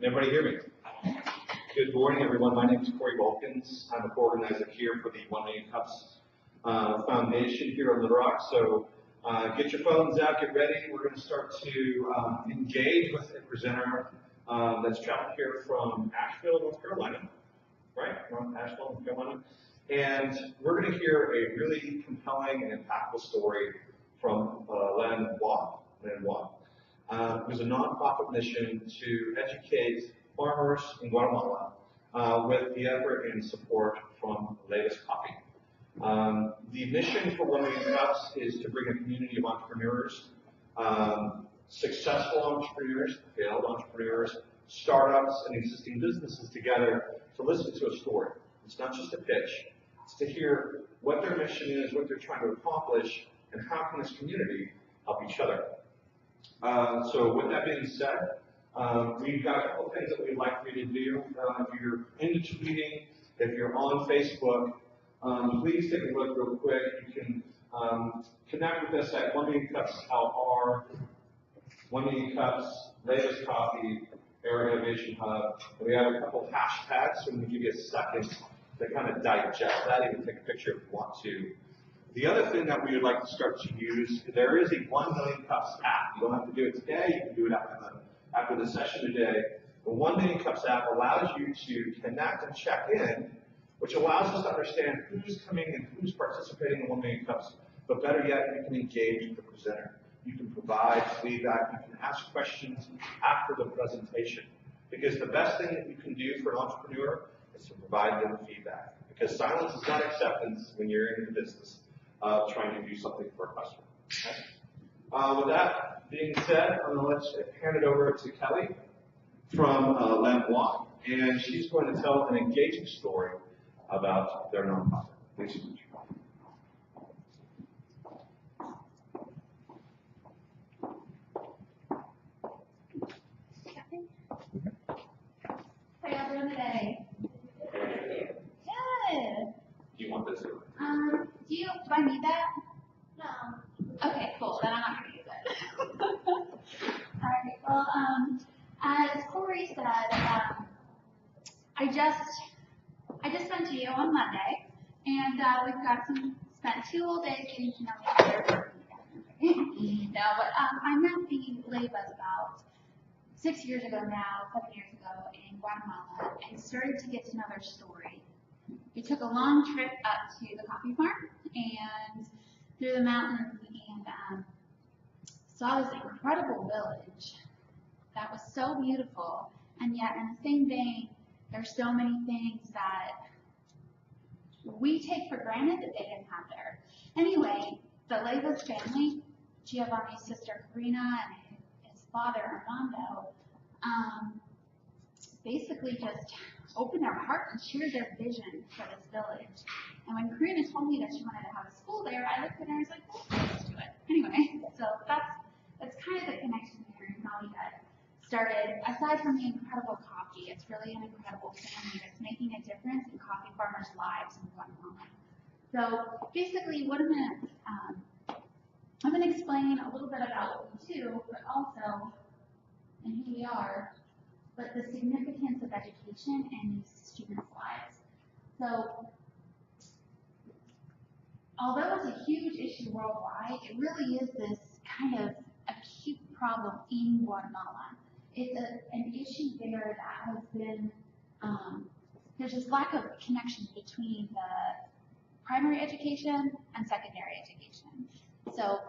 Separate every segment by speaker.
Speaker 1: Everybody hear me? Good morning, everyone. My name is Corey Vulkins. I'm a co-organizer here for the 1 Million Cups Foundation here on Little Rock. So get your phones out, get ready. We're going to start to engage with a presenter that's traveled here from Asheville, North Carolina, right? From Asheville, North Carolina. And we're going to hear a really compelling and impactful story from LanWa. It was a nonprofit mission to educate farmers in Guatemala with the effort and support from LanWa's Coffee. The mission for 1 Million Cups is to bring a community of entrepreneurs, successful entrepreneurs, failed entrepreneurs, startups, and existing businesses together to listen to a story. It's not just a pitch. It's to hear what their mission is, what they're trying to accomplish, and how can this community help each other. So with that being said, we've got a couple things that we'd like for you to do. If you're in the tweeting, if you're on Facebook, please take a look real quick. You can connect with us at 1 Million Cups LR, 1 Million Cups, LanWa's Coffee, Area Innovation Hub. And we have a couple hashtags, so I'm going to give you a second to kind of digest that. You can take a picture if you want to. The other thing that we would like to start to use, there is a 1 Million Cups app. You don't have to do it today. You can do it after the session today. The 1 Million Cups app allows you to connect and check in, which allows us to understand who's coming and who's participating in 1 Million Cups. But better yet, you can engage with the presenter. You can provide feedback. You can ask questions after the presentation. Because the best thing that you can do for an entrepreneur is to provide them feedback. Because silence is not acceptance when you're in the business of trying to do something for a customer. Okay? With that being said, let's hand it over to Kelly from LanWa, and she's going to tell an engaging story about their nonprofit. Thanks so much.
Speaker 2: How y'all doing today? Good.
Speaker 1: Do you want this?
Speaker 2: Do I need that? No. Okay, cool. Then I'm not going to use it. All right. Well, as Corey said, I just went to you on Monday, and we've spent 2 whole days getting to know each other. No, but I met the LanWas about 6 years ago now, 7 years ago in Guatemala, and started to get to know their story. We took a long trip up to the coffee farm and through the mountains and saw this incredible village that was so beautiful, and yet in the same vein, there's so many things that we take for granted that they didn't have there. Anyway, the LanWa's family, Giovanni's sister Karina and his father Armando, basically just opened their heart and shared their vision for this village. And when Karina told me that she wanted to have a school there, I looked at her and I was like, well, let's do it. Anyway, so that's kind of the connection here and how we got started. Aside from the incredible coffee, it's really an incredible family that's making a difference in coffee farmers' lives in Guatemala. So basically, what I'm going to explain a little bit about what we do, but also and who we are, but the significance of education in these students' lives. So, although it's a huge issue worldwide, it really is this kind of acute problem in Guatemala. It's an issue there that has been, there's this lack of connection between the primary education and secondary education. So,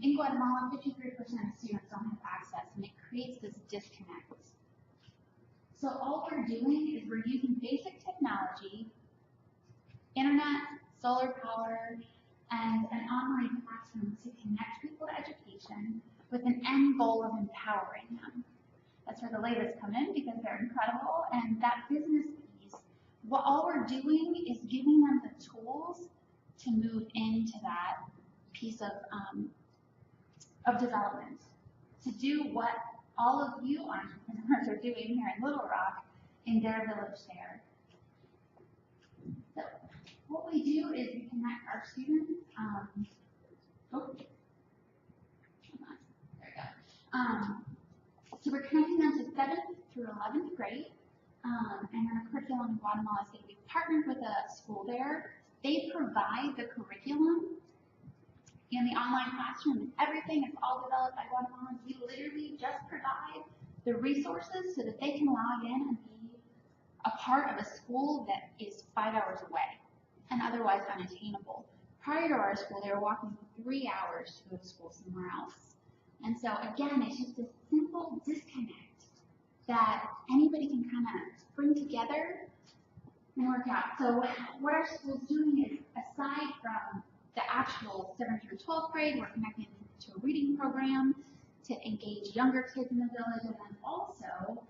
Speaker 2: in Guatemala, 53% of students don't have access, and it creates this disconnect. So all we're doing is we're using basic technology, internet, solar power, and an online classroom to connect people to education with an end goal of empowering them. That's where the LanWas come in because they're incredible, and that business piece, all we're doing is giving them the tools to move into that piece of development, to do what all of you entrepreneurs are doing here in Little Rock in their village there. So what we do is we connect our students. There we go. So we're connecting them to 7th through 11th grade. And then a curriculum in Guatemala is going to be partnered with a school there. They provide the curriculum in the online classroom and everything. It's all developed by Guatemala. We literally just provide the resources so that they can log in and be a part of a school that is 5 hours away and otherwise unattainable. Prior to our school, they were walking 3 hours to go to school somewhere else. And so again, it's just a simple disconnect that anybody can kind of bring together and work out. So what our school's doing is, aside from the actual 7th through 12th grade, we're connecting to a reading program to engage younger kids in the village, and then also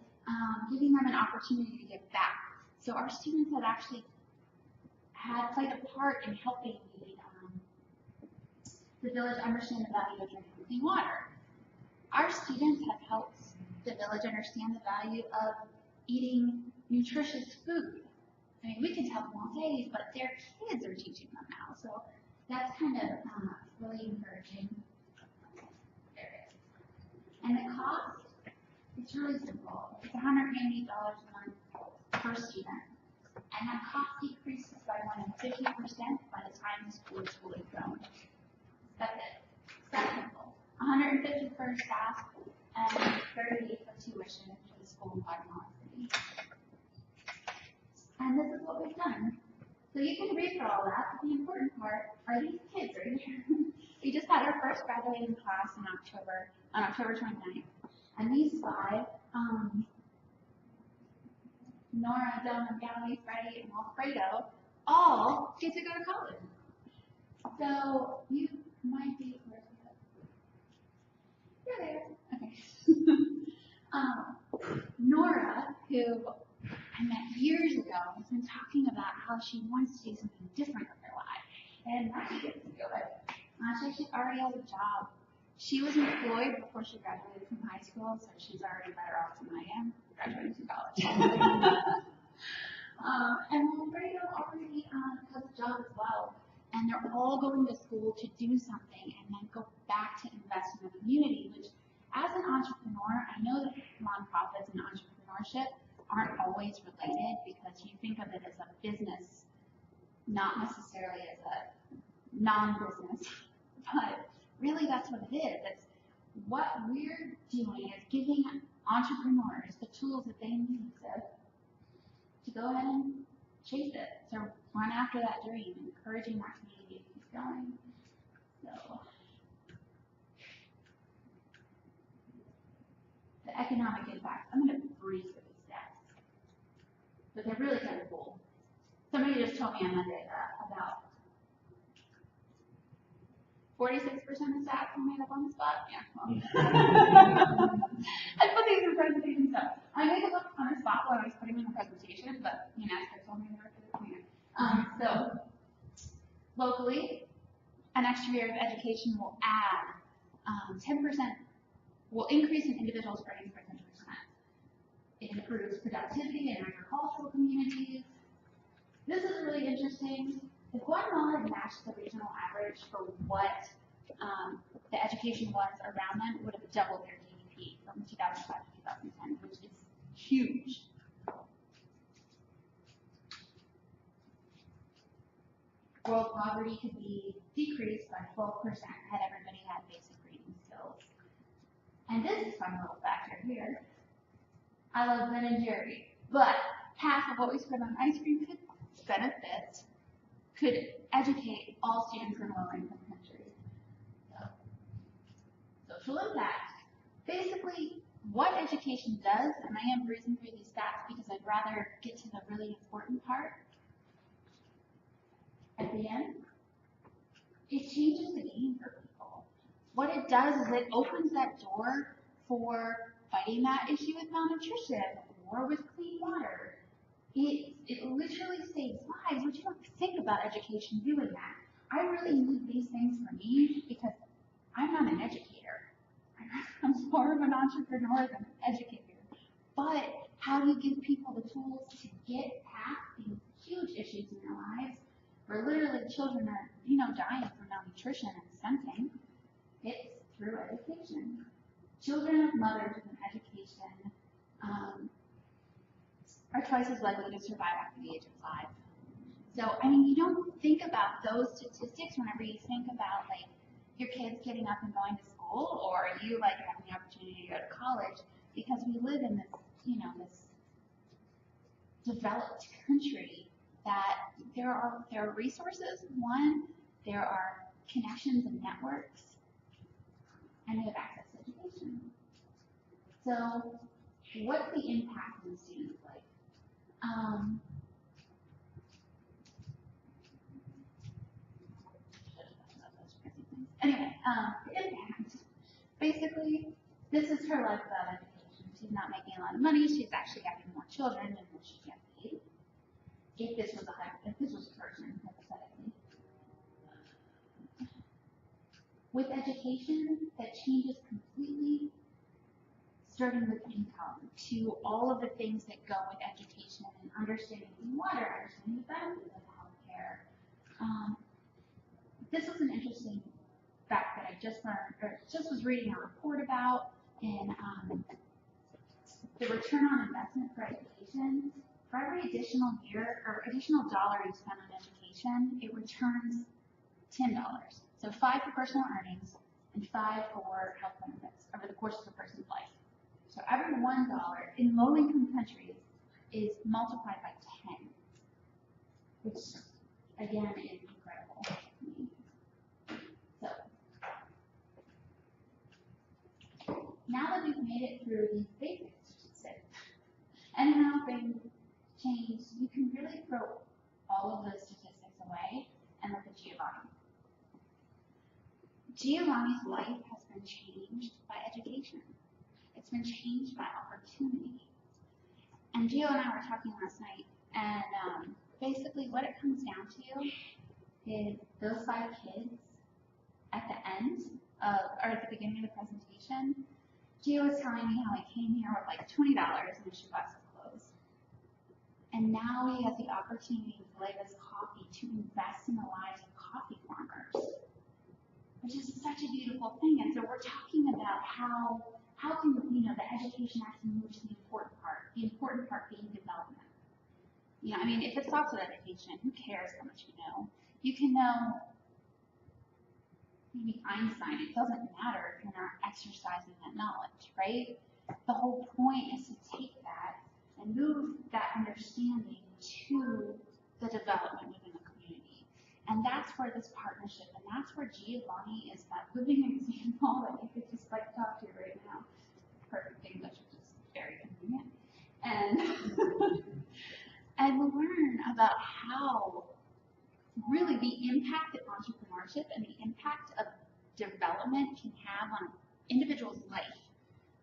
Speaker 2: giving them an opportunity to give back. So our students have actually played a part in helping the village understand the value of drinking clean water. Our students have helped the village understand the value of eating nutritious food. I mean, we can tell them all days, but their kids are teaching them now. So that's kind of really encouraging. There it is. And the cost, it's really simple. It's $180 a month per student. And that cost decreases by more than 50% by the time the school is fully grown. That's it. That's simple. $150 for staff and $38 for tuition for the school in Guatemala City. And this is what we've done. So you can read for all that, but the important part are these kids right here. We just had our first graduating class in October, on October 29th. And these 5, Nora, Donna, Gally, Freddie, and Alfredo, all get to go to college. So you might be, you're there. Okay. Nora, who I met years ago, has been talking about how she wants to do something different with her life. And now she gets to do it. She actually already has a job. She was employed before she graduated from high school, so she's already better off than I am graduating from college. And Alfredo already has a job as well. And they're all going to school to do something and then go back to invest in the community, which as an entrepreneur, I know that nonprofits and entrepreneurship aren't always related because you think of it as a business, not necessarily as a non-business. But really that's what it is. It's what we're doing is giving entrepreneurs the tools that they need to go ahead and chase it, to run after that dream, encouraging that community to keep going. So the economic impact, I'm going to breeze through these stats, but they're really kind of cool. Somebody just told me on Monday that about 46% of stats were made up on the spot. Yeah, well. I put these in presentation stuff. I made them up on the spot when I was putting them in the presentation, but you know, they told me they were for the cleaner. So locally, an extra year of education will add 10%, will increase an individual's earnings by 10%. It improves productivity in agricultural communities. This is really interesting. If Guatemala had matched the regional average for what the education was around them, it would have doubled their GDP from 2005 to 2010, which is huge. World poverty could be decreased by 12% had everybody had basic reading skills. And this is fun little factor here. I love Ben and Jerry, but half of what we spend on ice cream could educate all students in low-income countries. So, social impact. Basically, what education does, and I am breezing through these stats because I'd rather get to the really important part at the end, it changes the game for people. What it does is it opens that door for fighting that issue with malnutrition or with clean water. It literally saves lives, but you don't think about education doing that. I really need these things for me because I'm not an educator. I'm more of an entrepreneur than an educator. But how do you give people the tools to get past these huge issues in their lives where literally children are, dying from malnutrition and stunting? It's through education. Children of mothers with an education education are twice as likely to survive after the age of 5. So, I mean, you don't think about those statistics whenever you think about, like, your kids getting up and going to school, or you, like, having the opportunity to go to college, because we live in this, this developed country that there are resources. One, there are connections and networks, and we have access to education. So, what's the impact on students like? Anyway, the impact. Basically, this is her life without education. She's not making a lot of money. She's actually having more children than what she gets paid. If this was a person, hypothetically. With education, that changes completely, starting with income, to all of the things that go with education and understanding water, understanding the benefits of healthcare. This was an interesting fact that I just learned, or just was reading a report about, in the return on investment for education. For every additional year or additional dollar you spend on education, it returns $10. So 5 for personal earnings and 5 for health benefits over the course of a person's life. So every $1 in low-income countries is multiplied by 10, which again is incredible. So now that we've made it through these basic statistics and how things change, you can really throw all of those statistics away and look at Giovanni. Giovanni's life has been changed by education. It's been changed by opportunity. And Gio and I were talking last night, and basically what it comes down to is those 5 kids at the end of, or at the beginning of the presentation. Gio was telling me how he came here with like $20 in a shoebox of clothes. And now he has the opportunity to play this coffee to invest in the lives of coffee farmers, which is such a beautiful thing. And so we're talking about how can the education actually move to the important part being development. I mean, if it stops with education, who cares how much you know? You can know maybe Einstein, it doesn't matter if you're not exercising that knowledge, right? The whole point is to take that and move that understanding to the development within the community. And that's where this partnership, and that's where Giovanni is that living example that you could just like talk to right now. Perfect English, which is very convenient. And learn about how really the impact that entrepreneurship and the impact of development can have on an individual's life,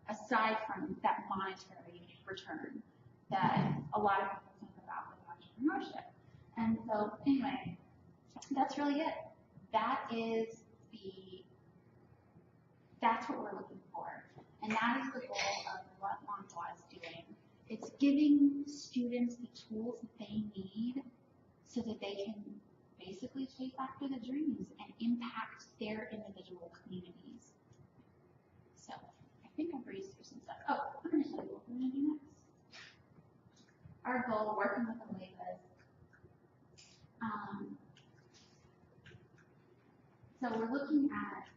Speaker 2: aside from that monetary return that a lot of people think about with entrepreneurship. And so, anyway, that's really it. That's what we're looking for. And that is the goal of what LanWa is doing. It's giving students the tools that they need so that they can basically chase after the dreams and impact their individual communities. So, I think I've breezed through some stuff. Oh, I'm going to tell you what we're going to do next. Our goal, working with the LanWas, so we're looking at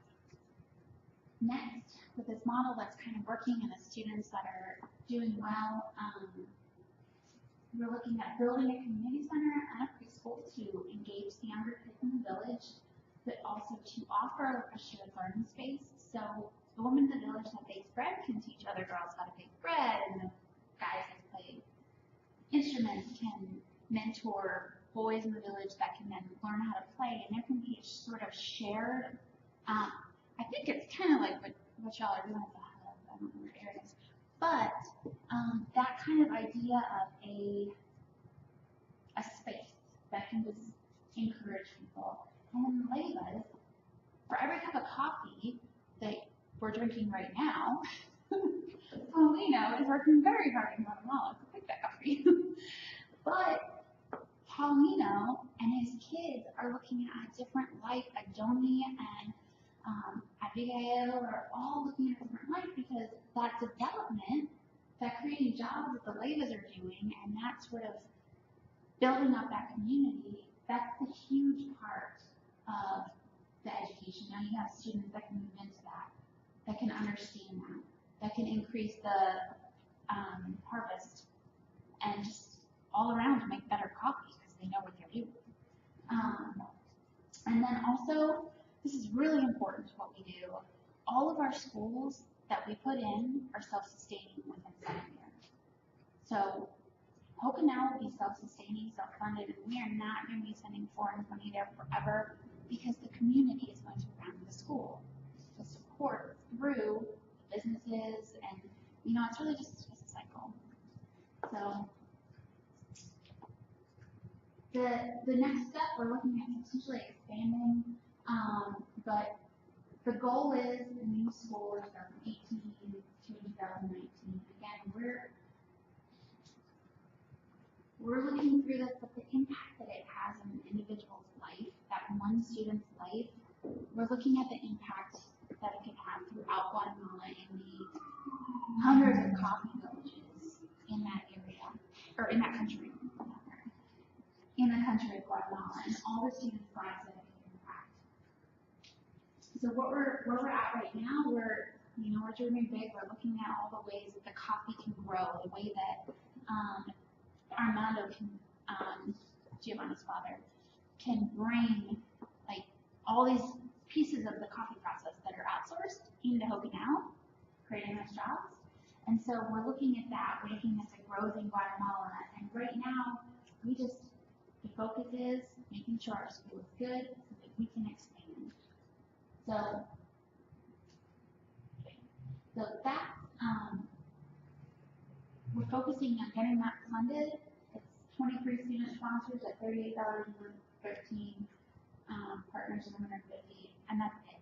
Speaker 2: next with this model that's kind of working and the students that are doing well. We're looking at building a community center and a preschool to engage the younger kids in the village, but also to offer a shared learning space. So the women in the village that bake bread can teach other girls how to bake bread, and the guys that play instruments can mentor boys in the village that can then learn how to play, and there can be a sort of shared, I think it's kind of like what y'all are doing at the hub, I don't know where it is, but that kind of idea of a space that can just encourage people. And then the LanWas, for every cup of coffee that we're drinking right now, Paulino is working very hard in Guatemala to pick that coffee. But Paulino and his kids are looking at a different life. Adoni and Abigail are all looking at a different life because that development creating jobs that the LanWas are doing, and that sort of building up that community, that's the huge part of the education. Now you have students that can move into that can understand that can increase the harvest, and just all around make better coffee because they know what they're doing. And then also, this is really important to what we do. All of our schools that we put in are self-sustaining within 7 years. So Hokanau will be self-sustaining, self-funded, and we are not going to be sending foreign money there forever because the community is going to run the school to support through businesses, and it's really just a cycle. So the next step we're looking at potentially expanding, but the goal is the new school is 2018 to 2019. Again, we're looking through this, but the impact that it has on an individual's life, that one student's life, we're looking at the impact that it can have throughout Guatemala and the hundreds of coffee villages in that area, or in that country, in the country of Guatemala, and all the students' lives that it can impact. So where we're at right now, we're dreaming big. We're looking at all the ways that the coffee can grow, the way that Armando can, Giovanni's father, can bring like all these pieces of the coffee process that are outsourced into Hokanau, creating those jobs. And so we're looking at that, we're looking at the growth in Guatemala, and right now, the focus is making sure our school is good so that we can expand. So that, we're focusing on getting that funded. It's 23 student sponsors at $38 a month, 13 partners at 150, and that's it.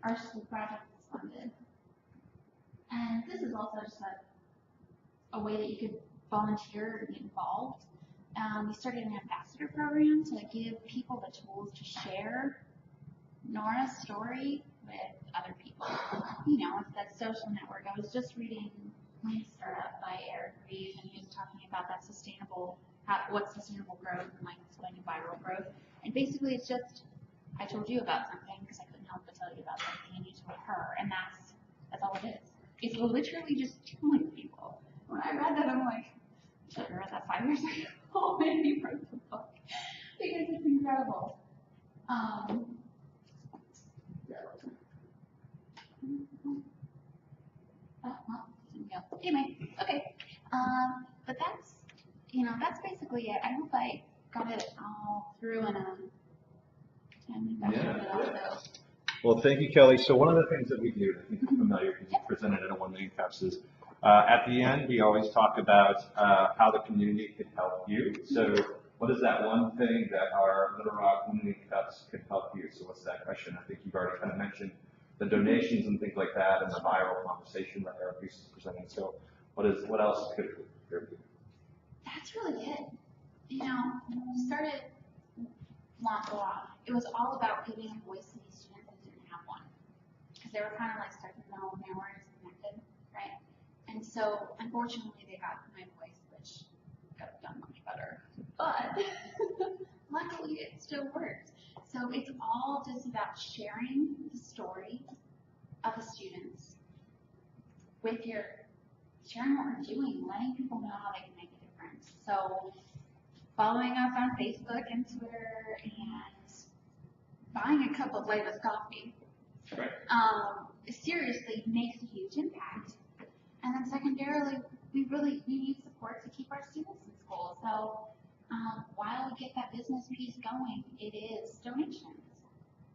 Speaker 2: Our school project is funded. And this is also just a way that you could volunteer and be involved. We started an ambassador program to give people the tools to share Nora's story with other people. It's that social network. I was just reading Lean Startup by Eric Reed, and he was talking about that what's sustainable growth and like explaining viral growth. And basically it's just, I told you about something because I couldn't help but tell you about something, and you told her, and that's all it is. It's literally just telling people. When I read that, I'm like, should have read that 5 years ago when you wrote the book, because it's incredible. Anyway, okay. But that's basically it. I hope I got it all through in a timely fashion, but also.
Speaker 3: Well, thank you, Kelly. So one of the things that we do, I think you're familiar because you presented it at one million cups, is at the end we always talk about how the community can help you. So what is that one thing that our Little Rock 1 million cups can help you? So what's that question? I think you've already kind of mentioned the donations and things like that, and the viral conversation that Eric is presenting. So what else could there be?
Speaker 2: That's really it. When we started LanWa, it was all about giving a voice to these students that didn't have one, because they were kind of like stuck in the middle and they weren't disconnected, right? And so unfortunately they got my voice, which could have done much better, but luckily it still worked. So it's all just about sharing the story of the students sharing what we're doing, letting people know how they can make a difference. So following us on Facebook and Twitter, and buying a cup of LanWa's coffee,
Speaker 3: Right.
Speaker 2: Seriously makes a huge impact. And then secondarily, we need support to keep our students in school. So while we get that business piece going, it is donations.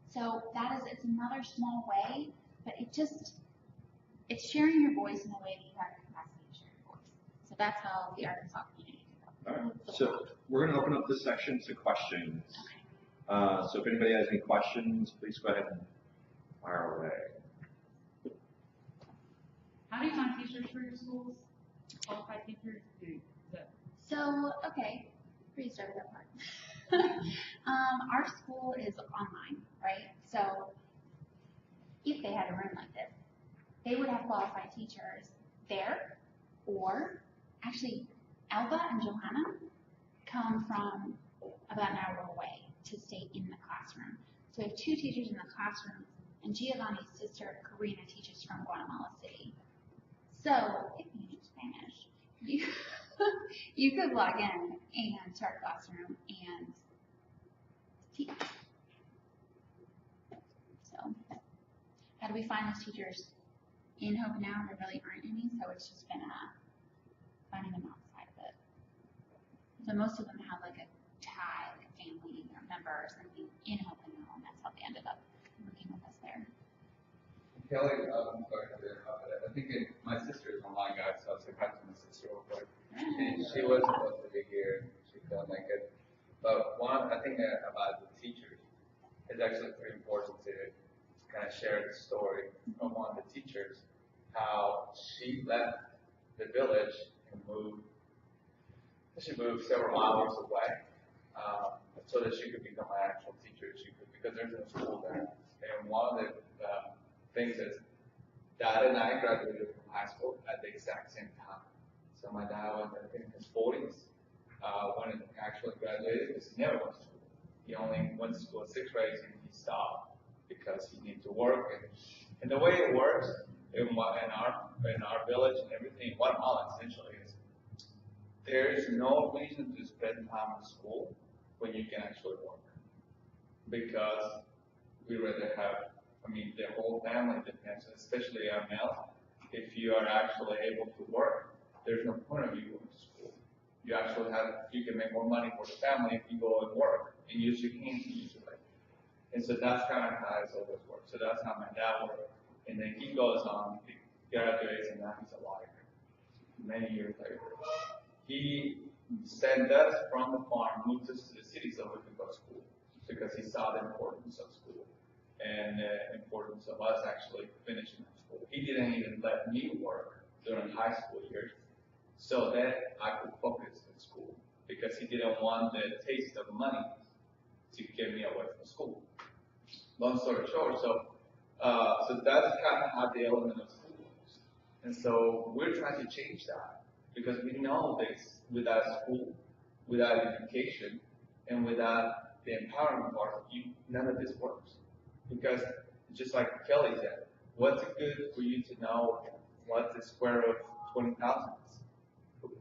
Speaker 2: So it's another small way, but it's sharing your voice in a way that you have capacity to share your voice. So that's how the Arkansas community.
Speaker 3: All right. So we're going to open up this section to questions.
Speaker 2: Okay.
Speaker 3: So if anybody has any questions, please go ahead and fire away.
Speaker 4: How do you find teachers for your schools? Qualified teachers?
Speaker 2: So, okay, pretty start with that part. Our school is online, right? So if they had a room like this, they would have qualified teachers there, Or, actually, Alba and Johanna come from about an hour away to stay in the classroom. So we have 2 teachers in the classroom, and Giovanni's sister, Karina, teaches from Guatemala City. So, if you need Spanish, you could log in and start a classroom and teach. So, how do we find those teachers in Hope now? There really aren't any, so it's just been finding them outside of it. So most of them have like a tie, like a family member or something in Hope now, and that's how they ended up working with us there.
Speaker 5: Kelly, I'm sorry to interrupt, but I think my sister is an online guy, so I'll say hi to my sister real quick. And she was supposed to be here, she couldn't make it. But I think about the teachers, it's actually pretty important to kind of share the story from one of the teachers, how she left the village and moved several hours away, so that she could become an actual teacher. Because there's no school there. And one of the things is, Dad and I graduated from high school at the exact same time. So my dad was in his 40s when he actually graduated, because he never went to school. He only went to school at 6th grade and he stopped because he needed to work. And the way it works in our village and everything, Guatemala essentially is, there is no reason to spend time in school when you can actually work. Because we rather have, the whole family depends, especially our males. If you are actually able to work, there's no point of you going to school. You can make more money for the family if you go and work and use your hands usually. And so that's kind of how it's always worked. So that's how my dad worked. And then he goes on, he graduates, and now he's a lawyer. Many years later. He sent us from the farm, moved us to the city so we could go to school. Because he saw the importance of school and the importance of us actually finishing school. He didn't even let me work during high school years so that I could focus in school, because he didn't want the taste of money to get me away from school. Long story short, so that's kind of how the element of school works. And so we're trying to change that, because we know that without school, without education, and without the empowerment part, none of this works. Because just like Kelly said, what's it good for you to know what the square of 20,000 is?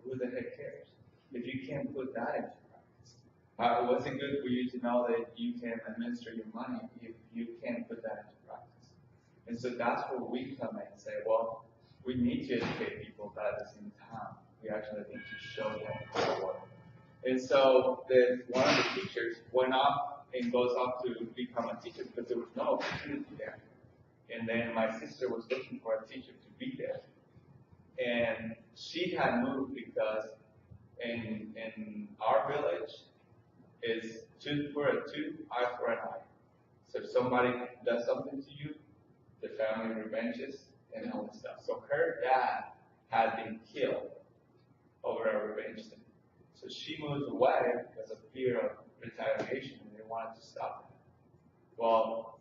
Speaker 5: Who the heck cares? If you can't put that into practice. What's it good for you to know that you can administer your money if you can't put that into practice? And so that's where we come in and say, well, we need to educate people, but at the same time, we actually need to show them how to work. And so one of the teachers went off and goes off to become a teacher because there was no opportunity there. And then my sister was looking for a teacher to be there. And she had moved because in our village is tooth for a tooth, eye for an eye. So if somebody does something to you, the family revenges and all this stuff. So her dad had been killed over a revenge thing. So she moved away because of fear of retaliation, and they wanted to stop it. Well,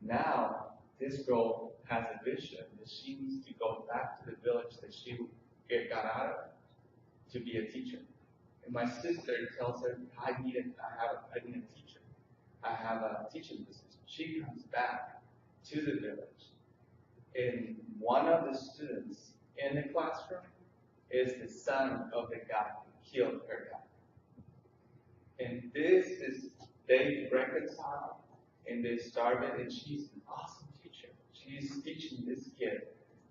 Speaker 5: now this girl has a vision that she needs to go back to the village that she got out of to be a teacher. And my sister tells her, I need a teacher. I have a teaching business. She comes back to the village, and one of the students in the classroom is the son of the guy who killed her dad. And they reconcile, and they started, and she's an awesome teacher. She's teaching this kid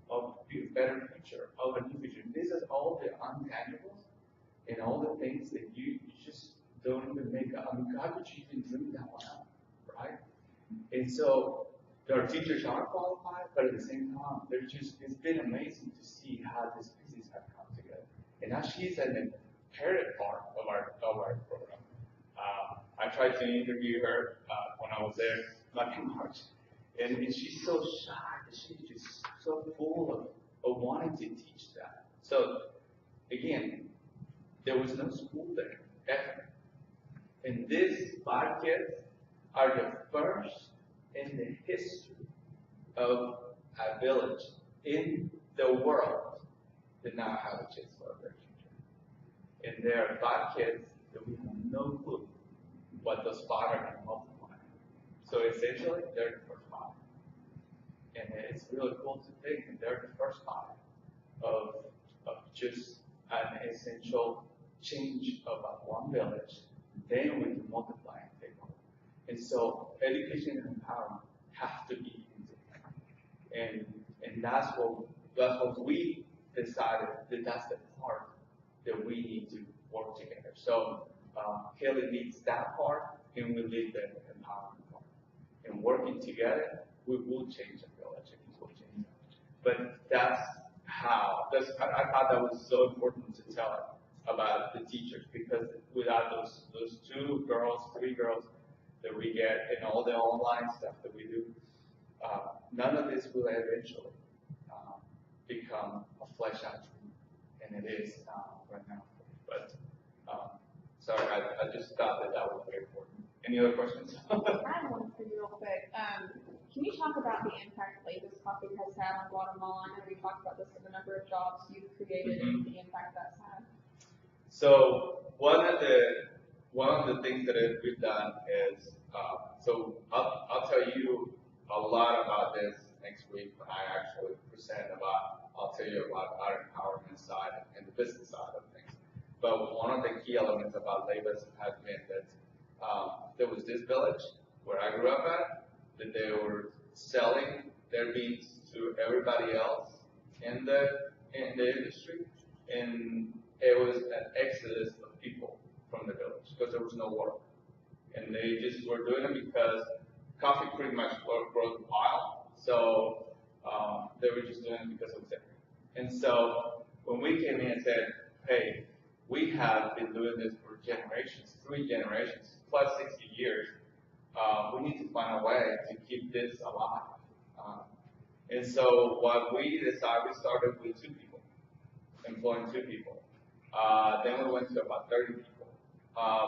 Speaker 5: of a better future, of a new future. This is all the untangibles and all the things that you just don't even make up. How could you even dream that one up, right? And so our teachers are qualified, but at the same time, it's been amazing to see how these pieces have come together. And now she's an imperative part of our program. I tried to interview her when I was there, not in March, and she's so shy, she's just so full of wanting to teach that. So again, there was no school there ever, and these 5 kids are the first in the history of a village in the world did not have a chance for their future. And there are 5 kids that we have no clue what those 5 are going to multiply. So essentially, they're the first 5. And it's really cool to think that they're the first 5 of just an essential change about one village. Then we can multiply and take over. And so education and empowerment have to be integrated. And that's what we decided that that's the part that we need to work together. So Kelly leads that part, and we lead the empowerment part. And working together, we will change the village, and we will change it. But that's how. I thought that was so important to tell about the teachers, because without those 2 girls, 3 girls that we get in all the online stuff that we do, none of this will eventually become a flesh out dream, and it is right now. But sorry, I just thought that was very important. Any other questions?
Speaker 6: I have one for you real quick. Can you talk about the impact Flavors Coffee has had on Guatemala? I know we talked about this, the number of jobs you've created and the impact that's had.
Speaker 5: So one of the things that we've done is, so I'll tell you a lot about this next week when I actually present about. I'll tell you about our empowerment side and the business side of things. But one of the key elements about Labors has been that there was this village where I grew up at, that they were selling their beans to everybody else in the industry, and it was an exodus of people from the village because there was no work, and they just were doing it because coffee pretty much grows a pile, so they were just doing it because it was there. And so when we came in and said, hey, we have been doing this for generations, 3 generations, plus 60 years, we need to find a way to keep this alive. And so what we decided, we started with 2 people, employing 2 people. Then we went to about 30 people.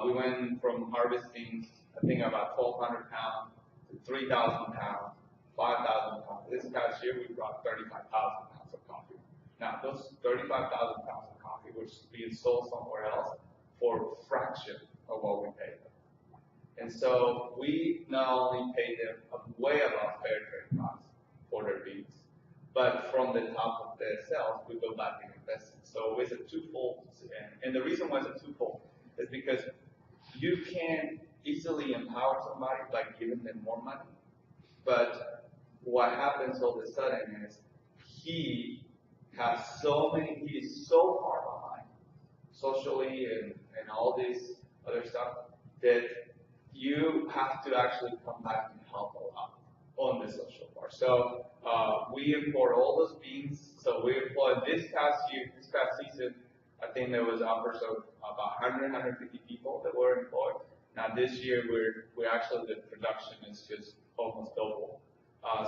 Speaker 5: We went from harvesting, I think, about 1,200 pounds to 3,000 pounds, 5,000 pounds. This past year, we brought 35,000 pounds of coffee. Now, those 35,000 pounds of coffee were being sold somewhere else for a fraction of what we paid them. And so we not only paid them way above fair trade price for their beans, but from the top of their sales, we go back and invest it. So it's a twofold. And the reason why it's a twofold is because you can easily empower somebody by giving them more money. But what happens all of a sudden is he is so far behind socially and all this other stuff that you have to actually come back and help a lot on the social part. So we import all those beans. So we employed this past season, I think there was upwards of about 100, 150 people that were employed. Now this year we're actually, the production is just almost double.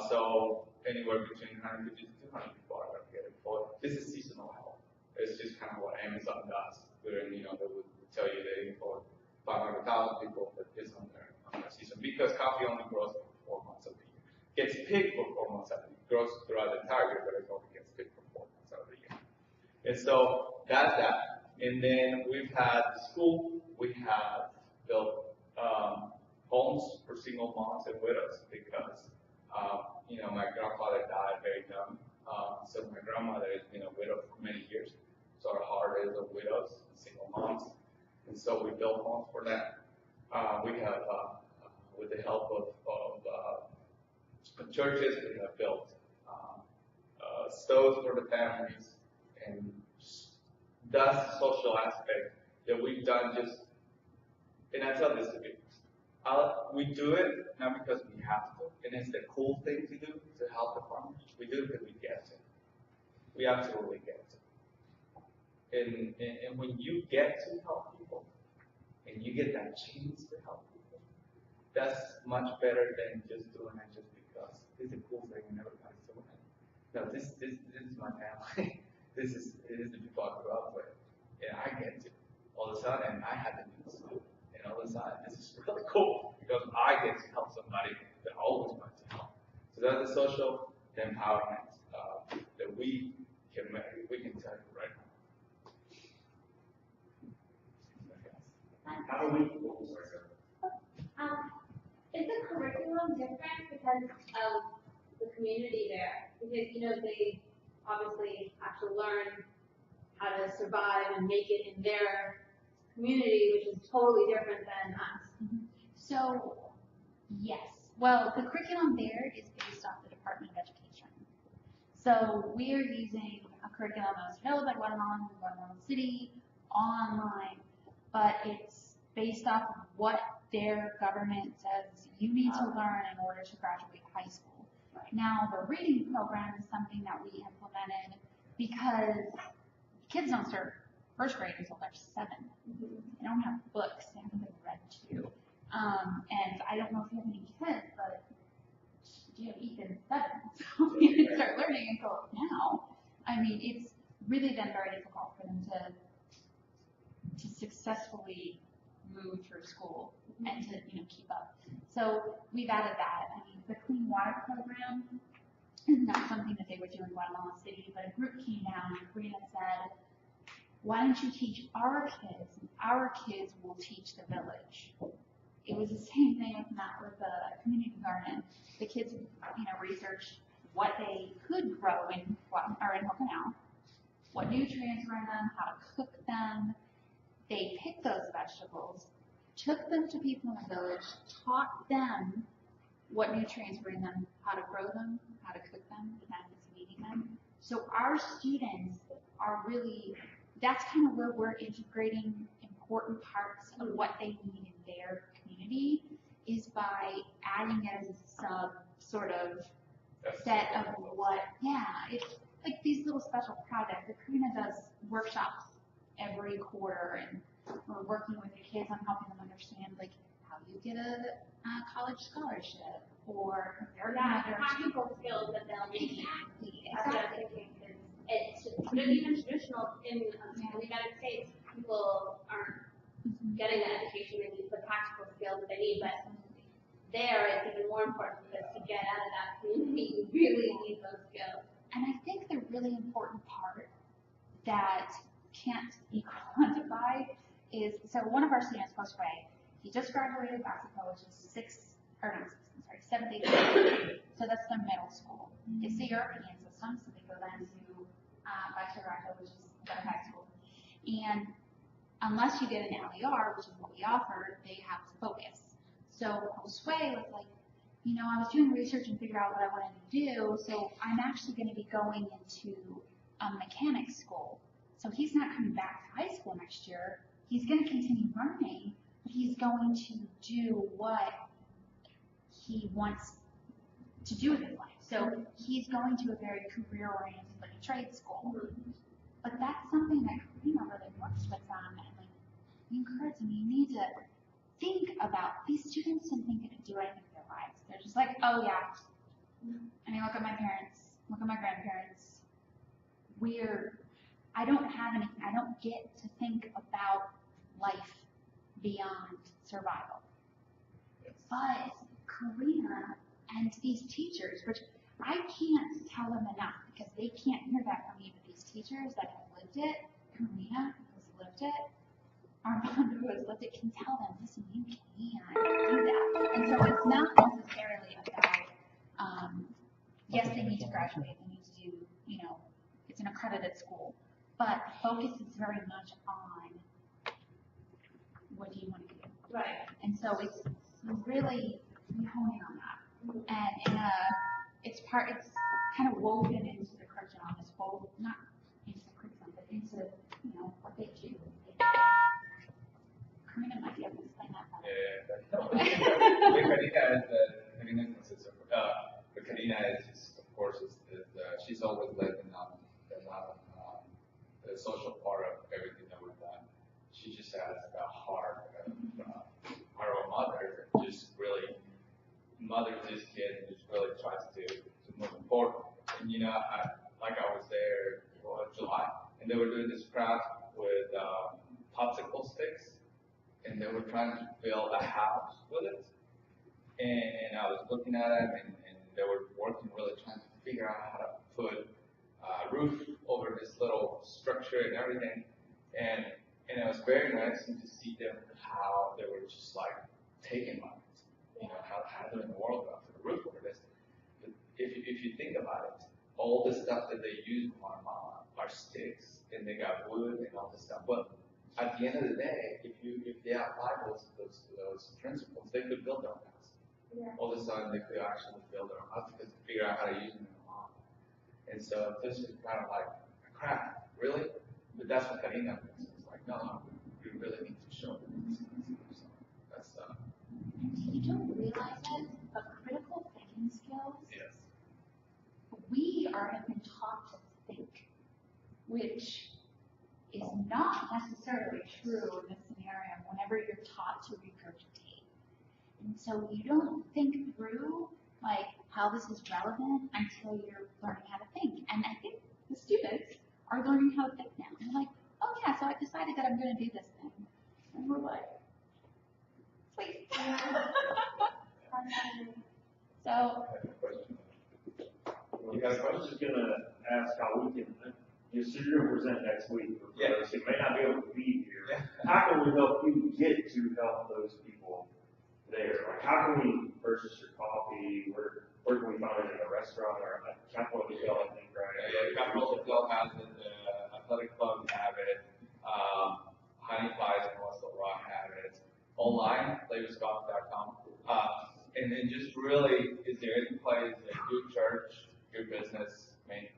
Speaker 5: So anywhere between 150 to 200 people are going to get employed. This is seasonal help. It's just kind of what Amazon does. They would tell you they employ 500,000 people, but it's on their season because coffee only grows for 4 months of the year. Gets picked for 4 months of the year. Grows throughout the entire year, but it only gets picked for 4 months out of the year. And so that's that. And then we've had school. We have built homes for single moms and widows because my grandfather died very young. So my grandmother has been a widow for many years. So our heart is of widows and single moms. And so we built homes for them. We have, with the help of churches, we have built stoves for the families, and that's the social aspect that we've done. And I tell this to people, we do it not because we have to, and it's the cool thing to do to help the farmers. We do it because we get to. We absolutely get to. And when you get to help people, and you get that chance to help people, that's much better than just doing it just because it's a cool thing and everybody's doing it. No, this is my family. This is the people I grew up with, and I get to. All of a sudden, I had to do this, and all of a sudden, this is really cool because I get to help somebody that I always want to help. So that's the social empowerment that we can tell you right
Speaker 7: Is the curriculum different because of the community there? Because, they obviously have to learn how to survive and make it in their community, which is totally different than us.
Speaker 2: So, yes. Well, the curriculum there is based off the Department of Education. So we are using a curriculum that was developed by Guatemala in Guatemala City, online, but it's based off of what their government says you need to learn in order to graduate high school. Now, the reading program is something that we implemented because kids don't start first grade until they're 7. They don't have books, they haven't been read to. And I don't know if you have any kids, but you have Ethan 7, so you didn't start learning until now. I mean, it's really been very difficult for them to successfully move through school and to keep up. So we've added that. I mean, the clean water program is not something that they would do in Guatemala City, but a group came down and Karina said, why don't you teach our kids, and our kids will teach the village. It was the same thing with the community garden. The kids, researched what they could grow in Hokanau, what nutrients were in them, how to cook them. They picked those vegetables, took them to people in the village, taught them what nutrients were in them, how to grow them, how to cook them, the benefits of eating them. So our students are really, that's kind of where we're integrating important parts of what they need in their community, is by adding it as a sub sort of set of it's like these little special projects. The Karina does workshops every quarter, and we're working with the kids on helping them understand like how you get a college scholarship or
Speaker 7: Practical skills that they'll need.
Speaker 2: Exactly.
Speaker 7: That's what I'm thinking. It's even traditional in the United States, people aren't getting the education they need, the practical skills that they need, but there it's even more important because to get out of that community, you really need those skills.
Speaker 2: And I think the really important part that can't be quantified is, so one of our students, Josue, he just graduated Mexico, which is 7th, 8th grade. So that's the middle school. It's the European system, so they go then to Bachillerato, which is their high school. And unless you get an LER, which is what we offer, they have to focus. So Josue was like, I was doing research and figure out what I wanted to do, so I'm actually going to be going into mechanics school. So he's not coming back to high school next year. He's going to continue learning, but he's going to do what he wants to do with his life. So he's going to a very career-oriented, like a trade school. But that's something that Karina really works with them, and like, we encourage them, you need to think about, these students didn't think they could do anything with their lives. They're just like, oh yeah. I mean, look at my parents, look at my grandparents. I don't have anything, I don't get to think about life beyond survival. But Karina and these teachers, which I can't tell them enough because they can't hear that from me, but these teachers that have lived it, Karina who's lived it, Armando who has lived it, can tell them, listen, you can do that. And so it's not necessarily about, yes, they need to graduate, they need to do, it's an accredited school, but the focus is very much on what do you want to do.
Speaker 7: Right.
Speaker 2: And so it's really, we hone in on that. And it's kind of woven into the curriculum, it's woven, not into the curriculum, but into, what they do. Karina might be able to explain that better.
Speaker 5: Karina consists of, but Karina is, of course, she's always lived in the social part of everything that we've done. She just has the heart of a mother, and just really mothers this kid and just really tries to move him forward. And I was there in July, and they were doing this craft with popsicle sticks, and they were trying to build a house with it. And I was looking at it, and they were working really trying to figure out how to put a roof over this little structure and everything. And And it was very nice to see them how they were just like taking money. You know, how they're in the world got to the roof over this. But if you think about it, all the stuff that they use in Guatemala are sticks, and they got wood and all this stuff. But at the end of the day, if they apply those principles, they could build their own house.
Speaker 7: Yeah.
Speaker 5: All of a sudden, they could actually build their own house because they figure out how to use them in the law. And so this is kind of like, crap, really? But that's what Karina means. It's like, no, we really need to show them. So that's
Speaker 2: You don't realize it, but critical thinking skills,
Speaker 5: yes.
Speaker 2: have been taught to think, which is not necessarily true in this scenario whenever you're taught to regurgitate. And so you don't think through like how this is relevant until you're learning how to think. And I think the students are learning how to think now. They're like, oh yeah, so I've decided that I'm going to do this thing. And we're like, sweet. So,
Speaker 1: You guys, I was just gonna ask how we can, you're gonna present next week.
Speaker 5: Yeah.
Speaker 1: So you may not be able to be here. How can we help you get to help those people there? Like, how can we purchase your coffee? Where can we find it in a restaurant or a Capital Hotel, I think, right?
Speaker 5: Yeah, Capital Hotel has it, the athletic club have it, Honey Pies and Western Rock have it, online, flavorscoffee.com. And then just really, is there any place that your church, your business may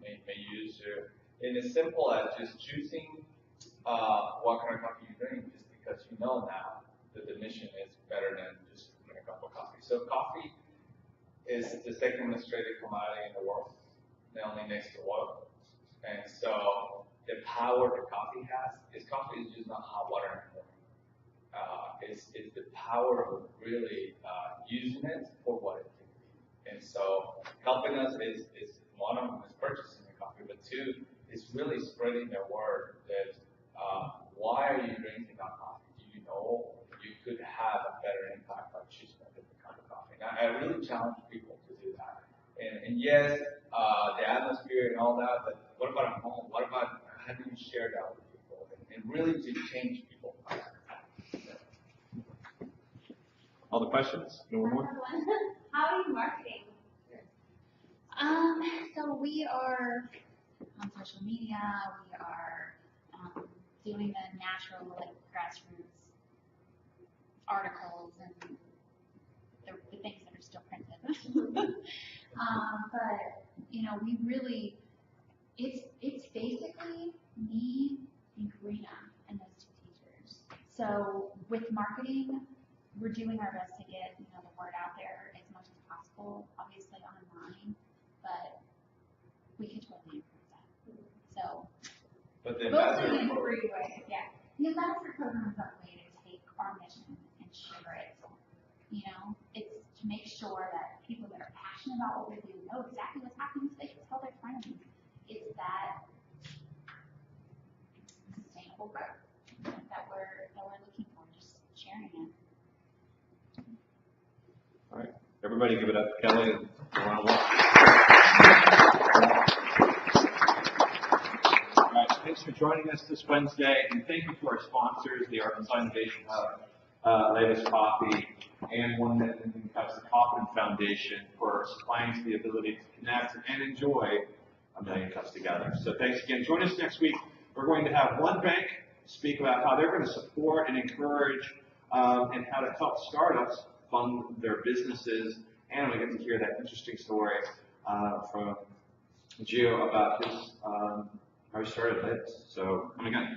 Speaker 5: use to, and as simple as just choosing what kind of coffee you drink, just because you know now that the mission is better than just a cup of coffee. So coffee is the second most traded commodity in the world, only next to water. And so the power that coffee is just not hot water anymore. Is the power of really using it for what it can be. And so helping us is one of them is purchasing the coffee, but two is really spreading the word that why are you drinking that coffee? Do you know you could have a better impact by choosing a different kind of coffee? Now, I really challenge people to do that. And yes, the atmosphere and all that, but what about at home? What about how do you share that with people? And really to change people.
Speaker 3: All the questions? No more?
Speaker 7: How are you marketing?
Speaker 2: So we are on social media, we are doing the natural like grassroots articles and the things that are still printed. But you know, we really, it's basically me and Karina and those two teachers. So with marketing, we're doing our best to get, you know, the word out there as much as possible, obviously online, but we can totally improve that. So,
Speaker 5: But the
Speaker 2: mostly in
Speaker 5: ambassador
Speaker 2: free way, yeah. The ambassador program is a way to take our mission and share it. You know, it's to make sure that people that are passionate about what we do know exactly what's happening so they can tell their friends. It's that sustainable growth that we're looking for, just sharing it.
Speaker 3: All right. Everybody give it up to Kelly and LanWa. All right. Thanks for joining us this Wednesday, and thank you to our sponsors, the Arkansas Innovation Hub, Latest Coffee, and One Million Cups, the Kauffman Foundation, for supplying us the ability to connect and enjoy a million cups together. So thanks again. Join us next week. We're going to have one bank speak about how they're going to support and encourage and how to help startups fund their businesses, and we get to hear that interesting story from Gio about his how he started it. So coming up.